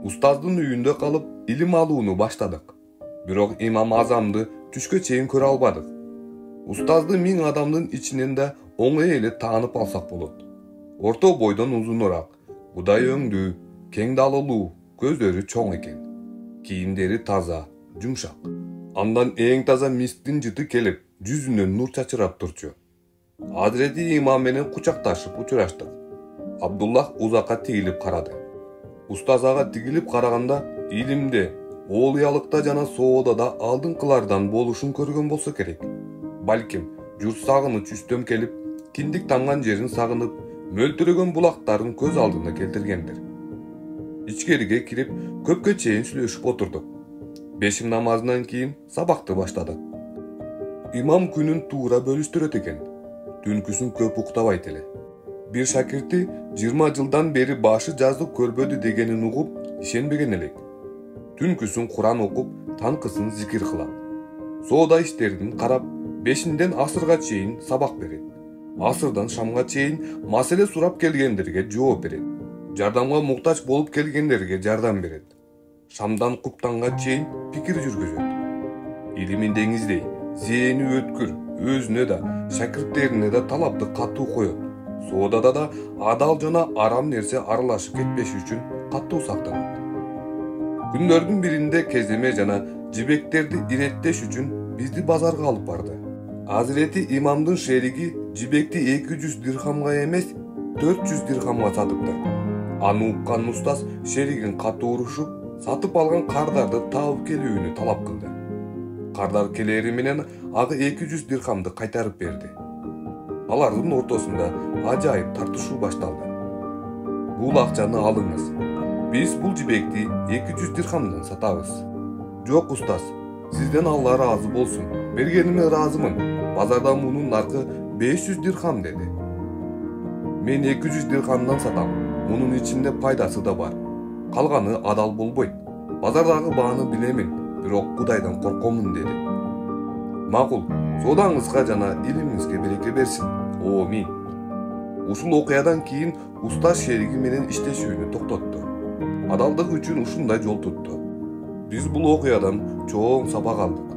Ustazdын үйүндө калып илим алууну баштадык. Бирок имам Азамды түшкө чейин көрө албадык. Устазды 1000 адамдын ичинен да оңой эле таанып алсак болот. Орто бойдон узунураак, удай өңдүү, кең далылуу, көздөрү чоң экен. Кийимдери таза, жумшак. Андан эң таза мисктин жыты келип, жүзүнөн нур чачырап турчу. Азирети имам менен кучакташып учураштык. Абдуллах узакка тигилип карады. Устаз ага тигилип караганда илимде, оолуялыкта жана соодада алдыңкылардан болушун көргөн болсо керек. Балким, журт сагыныч үстөм келип, киндик танган жерин сагынып, мөлтүрөгөн булактарын көз алдына келтиргендир. Ичкериге кирип, көпкө чейин сүйлөшүп отурдук. Бешим намазынан кийин сабакты баштадык. Имам күнүн туура бөлүштүрөт экен. Түнкүсүн көп уктабайт эле. Бир шакирти 20 жылдан бери башы жазып көрбөдү дегенин угуп, ишенбеген элек. Түнкүсүн Куран окуп, танкысын зикир кылат. Соода иштерин карап, 5-ден асырга чейин сабак берет. Асырдан шамга чейин маселе сурап келгендерге жооп берет. Жардамга муктаж болуп келгендерге жардам берет. Шамдан куптанга чейин пикир жүргүзөт. Илимин деңиздей, зээни өткүр, өзүнө да, шакирттерине да талапты катуу коет. Соодада да адал жана арам нерсе аралашып кетпеш үчүн катуу сактанат. Күндөрдүн биринде кеземе жана жибектерди иреттеш үчүн бизди базарга алып барды. Азирети имамдын шериги жибекти 200 дирхамга эмес, 400 дирхамга сатыптыр. Аны уккан устаз шеригин катуу урушуп, сатып алган кардарды таап келүүнү талап кылды. Кардар келери менен ага 200 дирхамды кайтарып берди. Алардын ортосунда ажайып тартышуу башталды. Бул акчаны алыңыз. Биз бул жибекти 200 дирхамдан сатабыз. Жок устаз, сизден Алла ыраазы болсун. Бергениме ыраазымын. Базарда мунун наркы 500 дирхам деди. Мен 200 дирхамдан сатам. Мунун ичинде пайдасы да бар. Калганы адал болбойт. Базардагы бааны билемин, бирок Кудайдан коркомун деди. Макул, соодаңызга жана илимиңизге береке берсин. Амин. Ушул окуядан кийин устаз шериги менен иштешүүнү токтотту. Адалдык үчүн ушундай жол тутту. Биз бул окуядан чоң сабак алдык.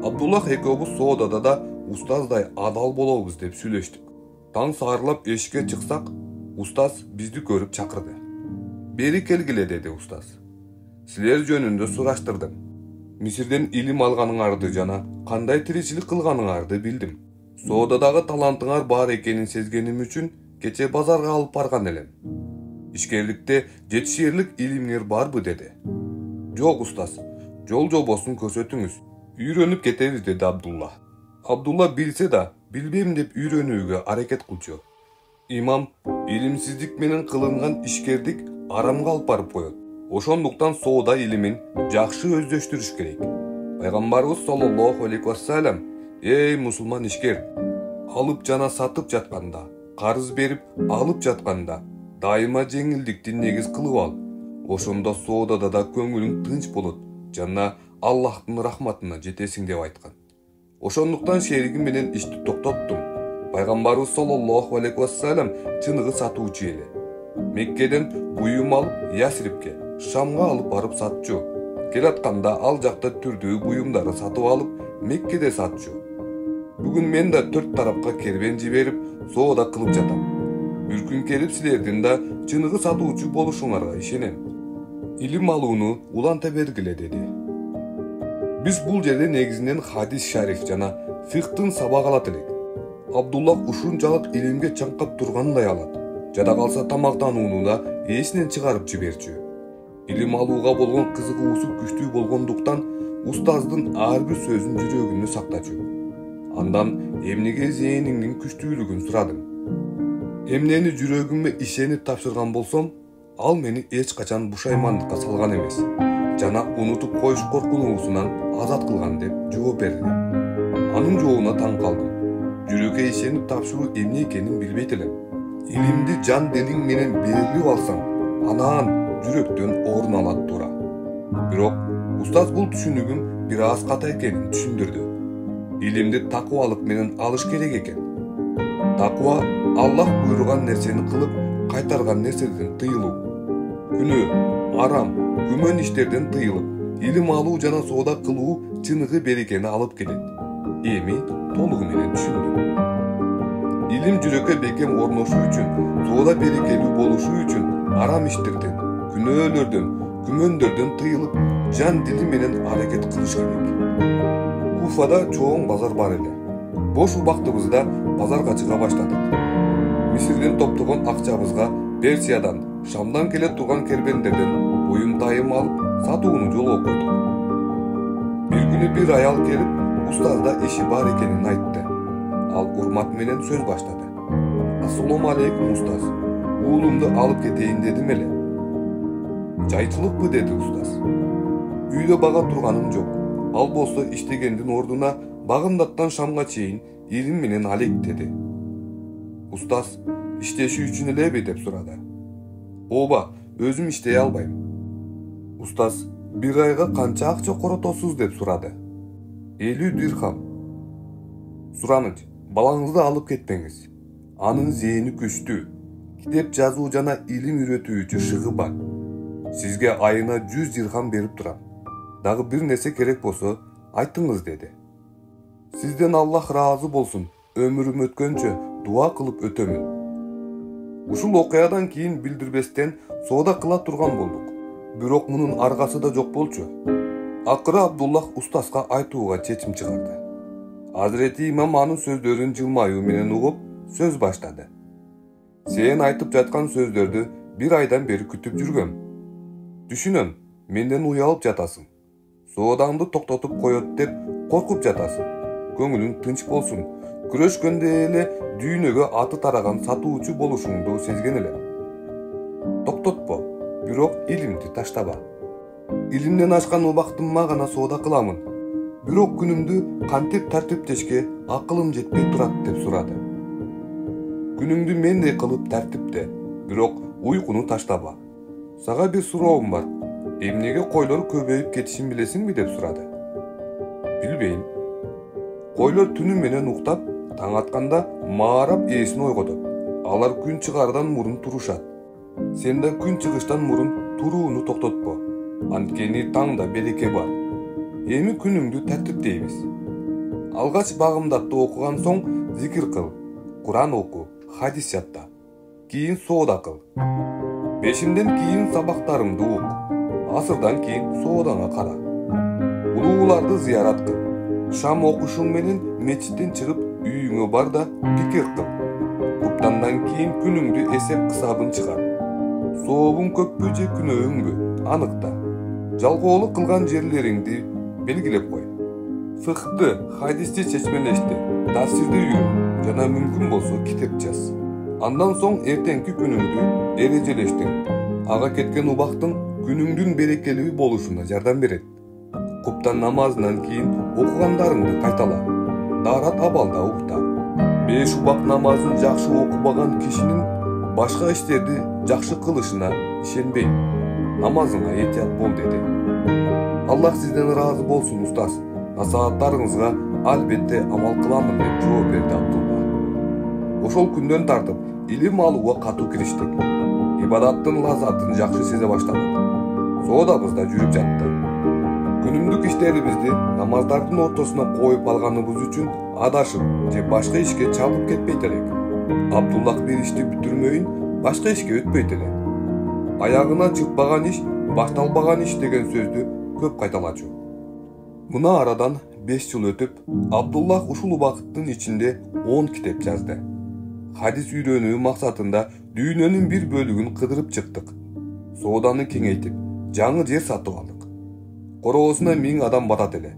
Абдуллах экөөбүз соодада да устаздай адал болобуз деп сүйлөштүк. Таң саарылап эшикке чыксак, устаз бизди көрүп чакырды. Бери келгиле деди устаз. Силер жөнүндө сураштырдым. Мисирден илим алганыңарды жана кандай тиричилик кылганыңарды билдим. Соодадагы талантыңар бар экенин сезгеним үчүн кече базарга алып барган элем. Ишкерликте жетишерлик илимиңер барбы деди. Жок устаз, жол жобосун көрсөтүңүз. Үйрөнүп кетебиз деди Абдулла. Абдулла билсе да, билбейм деп үйрөнүүгө аракет кылчу. Имам илимсиздик менен кылынган ишкердик арамга алып барып коет. Ошондуктан соода илимин жакшы өздөштүрүш керек. Пайгамбарыбыз саллаллаху алейхи вассалам, эй мусулман ишкер, алып жана сатып жатканда, карыз берип алып жатканда дайыма жеңилдикти негиз кылып ал. Ошондо соодада да көңүлүң тынч болот жана Аллахтын рахматына жетесиң деп айткан. Ошондуктан шеригим менен ишти токтоттум. Пайгамбарыбыз саллаллаху алейхи вассалам чыныгы сатуучу эле. Меккеден буюм алып Ясрибке, Шамга алып барып сатчу. Келатканда ал жакта түрдүү буюмдары сатып алып Меккеде сатчу. Бүгүн мен да 4 тарапка кербен жиберип, соода кылып жатам. Бир күн келип силердин да чыныгы сатуучу болушуңарга ишенем. Илим алууну уланта бергиле деди. Биз бул жерде негизинен хадис шариф жана фихтын сабак алат элек. Абдуллах ушунчалык илимге чаңкап тургандай алат. Жада калса тамактанууну да эсинен чыгарып жиберчү. Илим алууга болгон кызыгуусу күчтүү болгондуктан устаздын ар бир сөзүн жүрөгүндө сактачу. Андан эмнеге зээниңдин күчтүүлүгүн сурадым. Эмнени жүрөгүмө ишенип тапшырган болсом, ал мени эч качан бушаймандыкка салган эмес жана унутуп коюш коркунуусунан азат кылган деп жооп берди. Анын жообуна таң калдым. Жүрөккө ишенип тапшыруу эмне экенин билбейт элем. Илимди жан делиң менен берилип алсаң, анан жүрөктөн орун алат туура. Бирок устаз бул түшүнүгүм бир аз ката экенин түшүндүрдү. Илимди такыбалык менен алыш керек экен. Такыба Аллах буйруган нерсени кылып, кайтарган нерседен тыйылуу. Күнөө, арам, күмөн иштерден тыйылып, илим алуу жана соода кылуу чыныгы берекени алып келет. Эми толугу менен түшүндүм. Илим жүрөккө бекем орношуу үчүн, соода берекелүү болушуу үчүн арам иштерден, күнөөлөрдөн, күмөндөрдөн тыйылып, жан дили менен аракет кылыш керек. Уфада чоң базар бар эле. Бош убактыбызда базарга чыга баштадык. Мисирден топтогон акчабызга Персиядан, Шамдан келе турган кербендерден буюм тайым алып, сатууну жолго койдук. Bir күнү bir аял келип, устазда иши бар экенин айтты. Ал урмат менен сөз баштады. Ассалому алейкум устаз. Уулумду алып кетейин дедим эле. Жайчылыкпы деди устаз. Үйдө бага турганым жок. Ал болсо иштегендин ордуна Багымдаттан Шамга чейин илим менен алек деди. Устаз иштеши үчүн элеби деп сурады. Ооба, өзүм иштей албайм. Устаз bir айга канча акча коротосуз деп сурады. 50 дирхам. Сураныч, балаңызды алып кетпеңиз. Анын зээни күчтүү. Китеп жазуу жана илим үйрөтүүчү шыгы бар. Сизге айына 100 дирхам берип турам. Дагы бир нерсе керек болсо айтыңыз деди. Сизден Аллах разы болсун. Өмүрүм өткөнчө дуа кылып өтөмүн. Ушул окуядан кийин билдирбестен соода кыла турган болдук. Бирок мунун аргасы да жок болчу. Акыры Абдуллах устазга айтууга чечим чыгарды. Азирети имам анын сөздөрүн жылмаюу менен угуп сөз баштады. Сен айтып жаткан сөздөрдү bir айдан бери күтүп жүргөм. Түшүнөм, менден уялып жатасың. Соодаңды токтотуп коет деп коркуп жатасың. Көңүлүң тынч болсун. Күрөшкөндө эле дүйнөгө аты тараган сатуучу болушуңду сезген элем. Токтотпо, бирок илимди таштаба. Илимден ашкан убактымма гана соода кыламын. Бирок күнүмдү кантип тартиптешке акылым жетпей турат деп сурады. Күнүңдү мендей кылып тартипте, бирок уйкуну таштаба. Сага бир суроом бар. Эмнеге койлор көбөйүп кетишин билесиңби деп сурады. Билбейм. Койлор түнү менен уктап, таң атканда маарап ээсин ойготот. Алар күн чыгардан мурун турушат. Сен да күн чыгыштан мурун турууну токтотпо. Анткени таңда береке бар. Эми күнүңдү тартиптейбиз. Алгач Багымдатты окуган соң зикир кыл, Куран оку, хадис жатта. Кийин соода кыл. Бешимден кийин сабактарыңды ук. Асырдан кийин соодаңа кара. Улууларды зыярат кыл. Шам окушуң менен мечиттен чыгып үйүңө бар да пикир кыл. Куптандан кийин күнүңдү эсеп кысабын чыгар. Сообуң көппү же күнөөңбү аныкта. Жалгоолук кылган жерлериңди белгилеп кой. Фыхты, хадисти чечмелешти, тафсирди үйрөн жана мүмкүн болсо китеп жаз. Андан соң эртеңки күнүңдү эрежелештиң. Ага кеткен убактың күнүңдүн берекелүү болушуна жардам берет. Куптан намазынан кийин окугандарыңды кайтала. Дарат абалда укта. 5 убак намазын жакшы окубаган кишинин башка иштерди жакшы кылышына ишенбейм. Намазыңа этият бол деди. Аллах сизден разы болсун устаз. Насааттарыңызга албетте амал кыламын деп жооп берди Абдулла. Ошол күндөн тартып илим алууга катуу кириштик. Ибадаттын лазатын жакшы сезе баштадык. Соодабыз да жүрүп жатты. Күнүмдүк иштерибизди намаздардын ортосуна коюп алганыбыз үчүн адашып же башка ишке чалып кетпейт элек. Абдуллах бир ишти бүтүрмөйүн башка ишке өтпөйт эле. Аягына чыкпаган иш, башталбаган иш деген сөздү көп кайталачу. Мына арадан 5 жыл өтүп, Абдуллах ушул убакыттын ичинде 10 китеп жазды. Хадис үйрөнүү максатында дүйнөнүн bir бөлүгүн кыдырып чыктык. Сооданы кеңейтип, жаңы жер сатып алдык. Короосуна 1000 адам батат эле.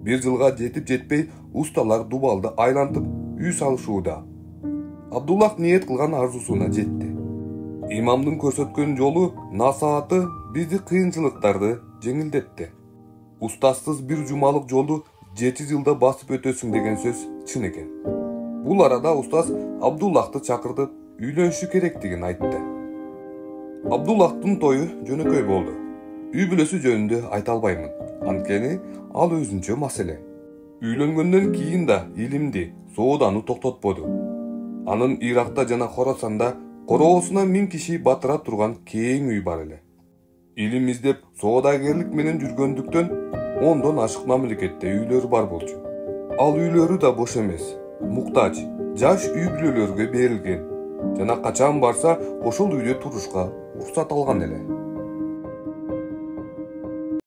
1 жылга жетип жетпей, усталар Дубалды айлантып үй салышууда. Абдуллах ниет кылган арзусуна жетти. Имамдын көрсөткөн жолу, насааты бизди кыйынчылыктарды жеңилдетти. Устазсыз bir жумалык жолду 7 жылда басып өтөсүң деген сөз чын экен. Бул арада устаз Абдуллахты чакыртып, үйлөнүшү керектигин айтты. Абдуллахтын тою жөнөкөй болду. Үй бүлөсү жөнүндө айта албаймын. Анткени ал өзүнчө маселе. Үйлөнгөндөн кийин да илимди, сооданы токтотподу. Анын Иракта жана Хорасанда короосуна 1000 киши батыра турган кең үй бар эле. Ilim izdep soodagerlik menen жүрgөндүктөн 10дон ашык мамлекетте үйлөр бар болчу. Ал үйлөрү да бош эмес, муктаж, жаш үй бүлөлөргө берилген жана качан барса ошол үйдө турушка уруксат алган эле.